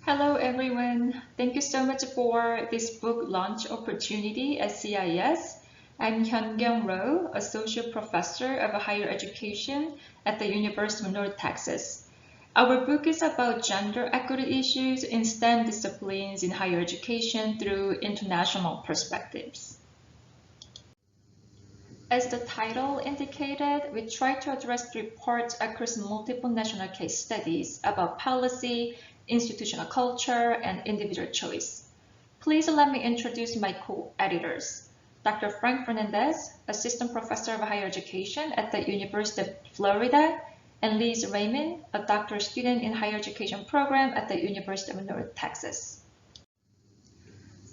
Hello everyone. Thank you so much for this book launch opportunity at CIES. I'm Hyun-Kyung Roh, Associate Professor of Higher Education at the University of North Texas. Our book is about gender equity issues in STEM disciplines in higher education through international perspectives. As the title indicated, we try to address three parts across multiple national case studies about policy, institutional culture, and individual choice. Please let me introduce my co-editors. Dr. Frank Fernandez, Assistant Professor of Higher Education at the University of Florida, and Liz Ramon, a doctoral student in Higher Education program at the University of North Texas.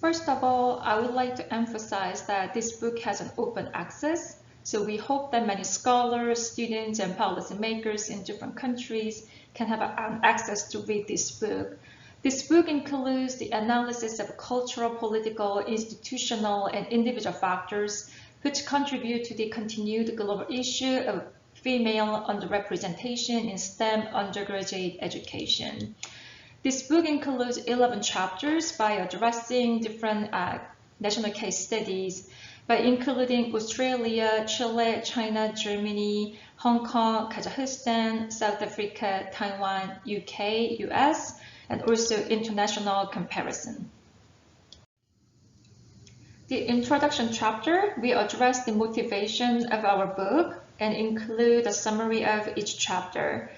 First of all, I would like to emphasize that this book has an open access, so we hope that many scholars, students, and policymakers in different countries can have access to read this book. This book includes the analysis of cultural, political, institutional, and individual factors which contribute to the continued global issue of female underrepresentation in STEM undergraduate education. This book includes 11 chapters by addressing different national case studies, by including Australia, Chile, China, Germany, Hong Kong, Kazakhstan, South Africa, Taiwan, UK, US, and also international comparison. The introduction chapter, we address the motivation of our book and include a summary of each chapter.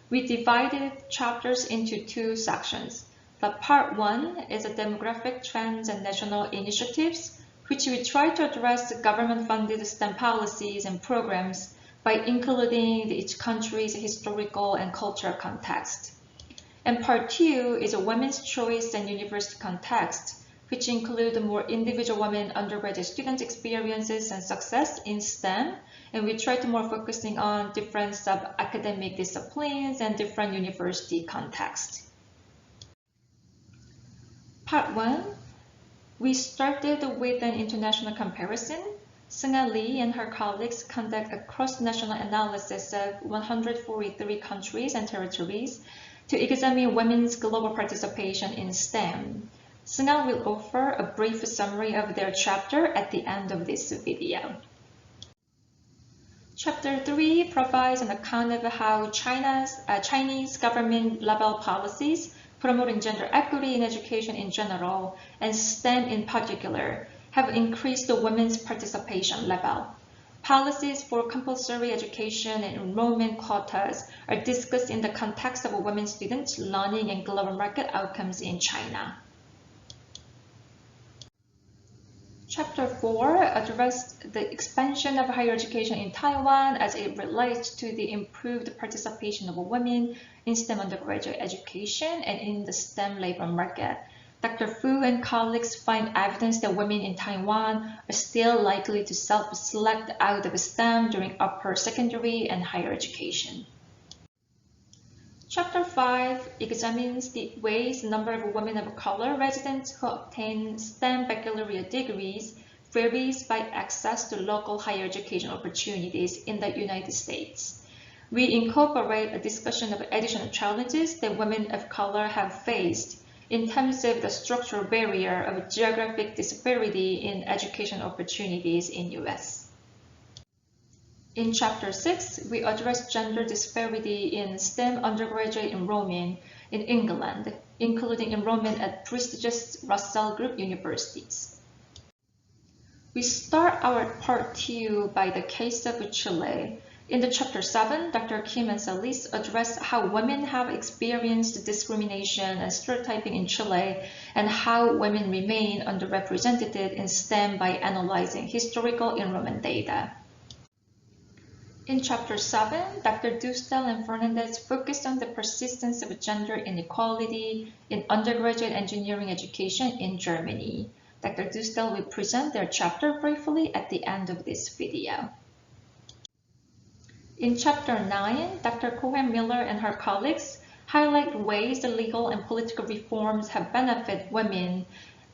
We divided chapters into two sections. The part 1 is the demographic trends and national initiatives, which we try to address government-funded STEM policies and programs by including each country's historical and cultural context. And part 2 is a women's choice and university context, which include more individual women undergraduate student experiences and success in STEM, and we try to more focusing on different sub-academic disciplines and different university contexts. Part 1, we started with an international comparison. Seung-Ah Lee and her colleagues conduct a cross-national analysis of 143 countries and territories to examine women's global participation in STEM. Seung-Ah will offer a brief summary of their chapter at the end of this video. Chapter 3 provides an account of how Chinese government-level policies promoting gender equity in education in general and STEM in particular have increased the women's participation level. Policies for compulsory education and enrollment quotas are discussed in the context of women students' learning and global market outcomes in China. Chapter 4 addressed the expansion of higher education in Taiwan as it relates to the improved participation of women in STEM undergraduate education and in the STEM labor market. Dr. Fu and colleagues find evidence that women in Taiwan are still likely to self-select out of STEM during upper secondary and higher education. Chapter 5 examines the ways the number of women of color residents who obtain STEM baccalaureate degrees varies by access to local higher education opportunities in the United States. We incorporate a discussion of additional challenges that women of color have faced in terms of the structural barrier of geographic disparity in education opportunities in US. In Chapter 6, we address gender disparity in STEM undergraduate enrollment in England, including enrollment at prestigious Russell Group universities. We start our Part 2 by the case of Chile. In the Chapter 7, Dr. Kim and Salis address how women have experienced discrimination and stereotyping in Chile and how women remain underrepresented in STEM by analyzing historical enrollment data. In Chapter 7, Dr. Dustel and Fernandez focused on the persistence of gender inequality in undergraduate engineering education in Germany. Dr. Dustel will present their chapter briefly at the end of this video. In Chapter 9, Dr. Cohen-Miller and her colleagues highlight ways the legal and political reforms have benefited women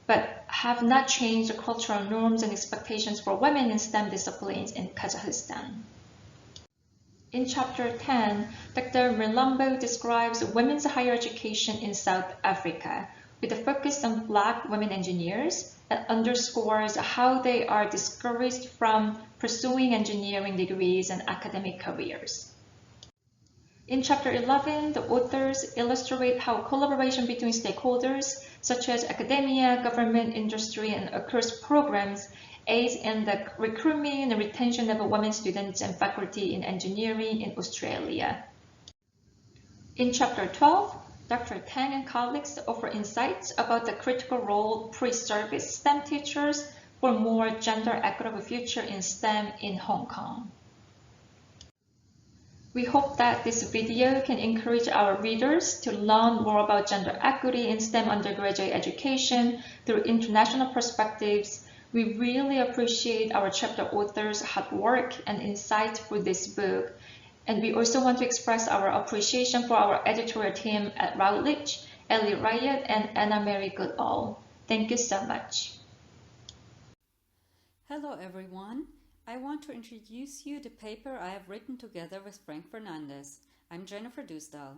but have not changed the cultural norms and expectations for women in STEM disciplines in Kazakhstan. In Chapter 10, Dr. Merlambo describes women's higher education in South Africa, with a focus on Black women engineers, and underscores how they are discouraged from pursuing engineering degrees and academic careers. In Chapter 11, the authors illustrate how collaboration between stakeholders, such as academia, government, industry, and across programs, aids in the recruitment and retention of women students and faculty in engineering in Australia. In Chapter 12, Dr. Tang and colleagues offer insights about the critical role pre-service STEM teachers for more gender equitable future in STEM in Hong Kong. We hope that this video can encourage our readers to learn more about gender equity in STEM undergraduate education through international perspectives. We really appreciate our chapter authors' hard work and insight for this book. And we also want to express our appreciation for our editorial team at Routledge, Ellie Riot, and Anna Mary Goodall. Thank you so much. Hello everyone. I want to introduce you the paper I have written together with Frank Fernandez. I'm Jennifer Dusdahl.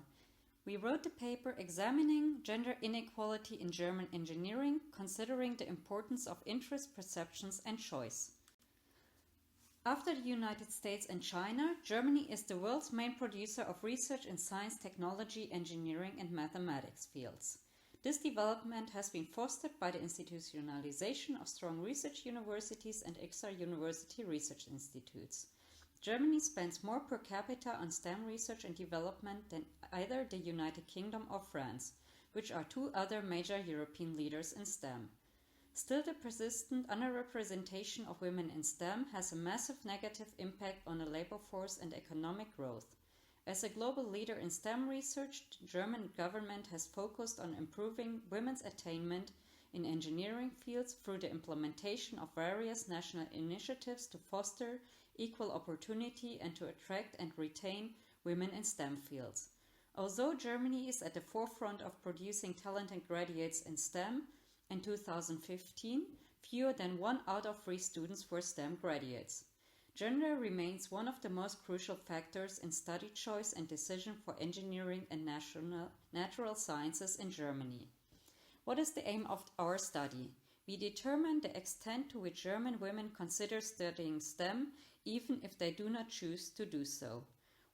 We wrote the paper examining gender inequality in German engineering, considering the importance of interest, perceptions, and choice. After the United States and China, Germany is the world's main producer of research in science, technology, engineering, and mathematics fields. This development has been fostered by the institutionalization of strong research universities and extra-university research institutes. Germany spends more per capita on STEM research and development than either the United Kingdom or France, which are two other major European leaders in STEM. Still, the persistent underrepresentation of women in STEM has a massive negative impact on the labor force and economic growth. As a global leader in STEM research, the German government has focused on improving women's attainment in engineering fields through the implementation of various national initiatives to foster equal opportunity and to attract and retain women in STEM fields. Although Germany is at the forefront of producing talented graduates in STEM, in 2015, fewer than 1 out of 3 students were STEM graduates. Gender remains one of the most crucial factors in study choice and decision for engineering and natural sciences in Germany. What is the aim of our study? We determine the extent to which German women consider studying STEM, even if they do not choose to do so.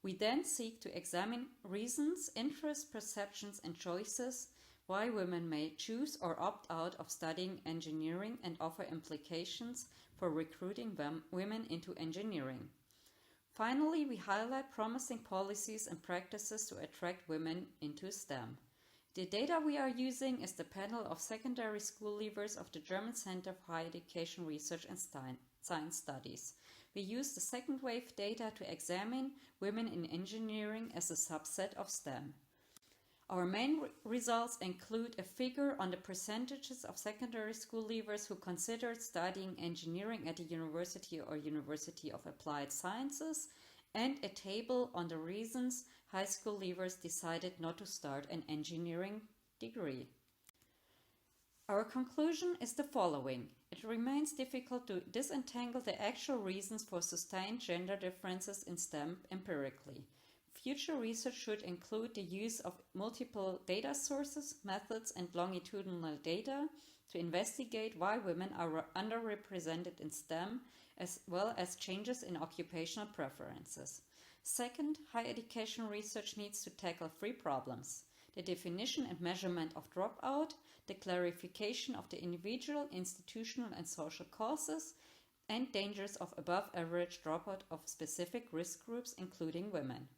We then seek to examine reasons, interests, perceptions, and choices why women may choose or opt out of studying engineering and offer implications for recruiting women into engineering. Finally, we highlight promising policies and practices to attract women into STEM. The data we are using is the panel of secondary school leavers of the German Center for Higher Education Research and Science Studies. We use the second wave data to examine women in engineering as a subset of STEM. Our main results include a figure on the percentages of secondary school leavers who considered studying engineering at a university or University of Applied Sciences, and a table on the reasons high school leavers decided not to start an engineering degree. Our conclusion is the following. It remains difficult to disentangle the actual reasons for sustained gender differences in STEM empirically. Future research should include the use of multiple data sources, methods, and longitudinal data to investigate why women are underrepresented in STEM, as well as changes in occupational preferences. Second, higher education research needs to tackle 3 problems: the definition and measurement of dropout, the clarification of the individual, institutional, and social causes, and dangers of above-average dropout of specific risk groups, including women.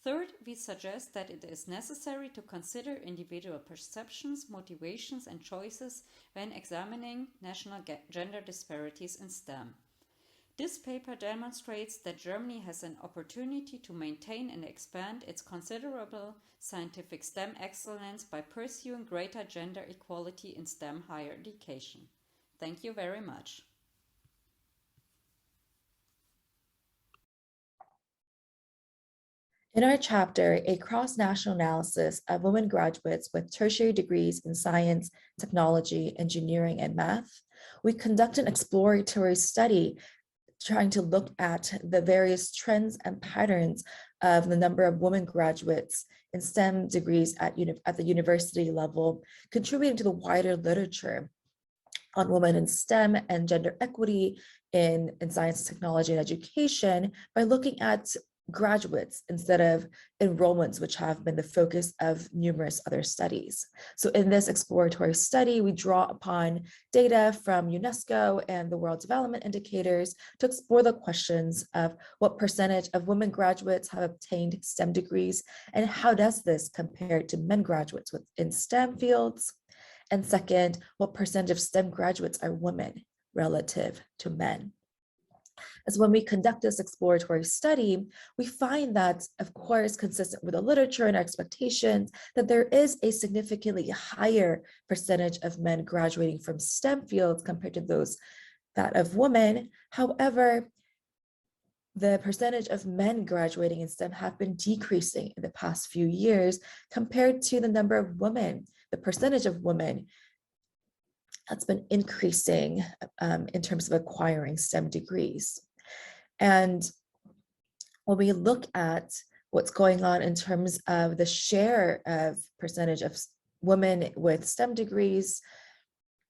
Third, we suggest that it is necessary to consider individual perceptions, motivations, and choices when examining national gender disparities in STEM. This paper demonstrates that Germany has an opportunity to maintain and expand its considerable scientific STEM excellence by pursuing greater gender equality in STEM higher education. Thank you very much. In our chapter, A Cross-National Analysis of Women Graduates with Tertiary Degrees in Science, Technology, Engineering, and Math, we conduct an exploratory study trying to look at the various trends and patterns of the number of women graduates in STEM degrees at the university level, contributing to the wider literature on women in STEM and gender equity in science, technology, and education by looking at graduates instead of enrollments, which have been the focus of numerous other studies. So in this exploratory study, we draw upon data from UNESCO and the World Development Indicators to explore the questions of what percentage of women graduates have obtained STEM degrees, and how does this compare to men graduates within STEM fields? And second, what percentage of STEM graduates are women relative to men? As when we conduct this exploratory study, we find that, of course, consistent with the literature and expectations, that there is a significantly higher percentage of men graduating from STEM fields compared to those that of women. However, the percentage of men graduating in STEM have been decreasing in the past few years compared to the number of women, the percentage of women that's been increasing in terms of acquiring STEM degrees. And when we look at what's going on in terms of the share of percentage of women with STEM degrees,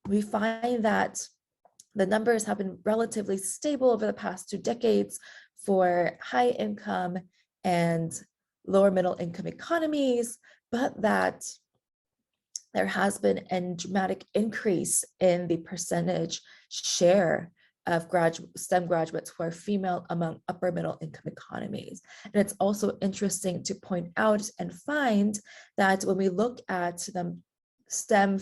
we find that the numbers have been relatively stable over the past 2 decades for high income and lower middle income economies, but that there has been a dramatic increase in the percentage share of STEM graduates who are female among upper middle income economies. And it's also interesting to point out and find that when we look at the STEM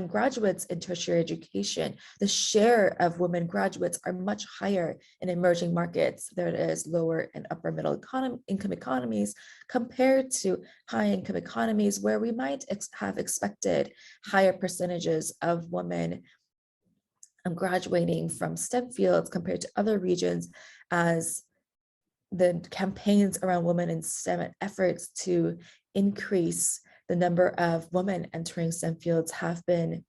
graduates in tertiary education, the share of women graduates are much higher in emerging markets. There is lower and upper middle income economies compared to high income economies, where we might have expected higher percentages of women graduating from STEM fields compared to other regions, as the campaigns around women in STEM and efforts to increase the number of women entering STEM fields have been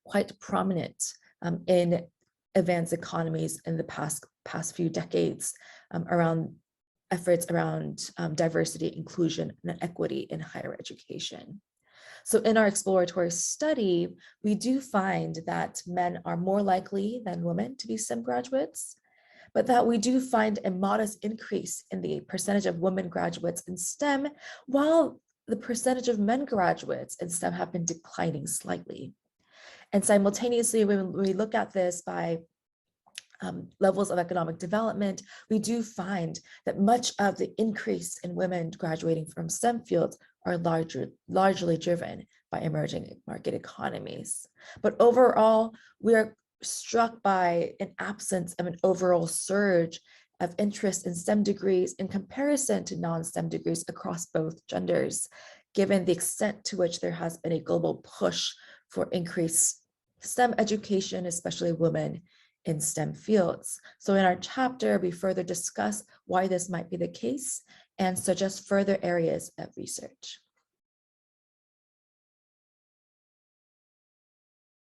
quite prominent in advanced economies in the past few decades, around efforts around diversity, inclusion, and equity in higher education. So in our exploratory study, we do find that men are more likely than women to be STEM graduates, but that we do find a modest increase in the percentage of women graduates in STEM, while the percentage of men graduates in STEM have been declining slightly. And simultaneously, when we look at this by levels of economic development, we do find that much of the increase in women graduating from STEM fields are largely driven by emerging market economies. But overall, we are struck by an absence of an overall surge of interest in STEM degrees in comparison to non-STEM degrees across both genders, given the extent to which there has been a global push for increased STEM education, especially women in STEM fields. So in our chapter, we further discuss why this might be the case and suggest further areas of research.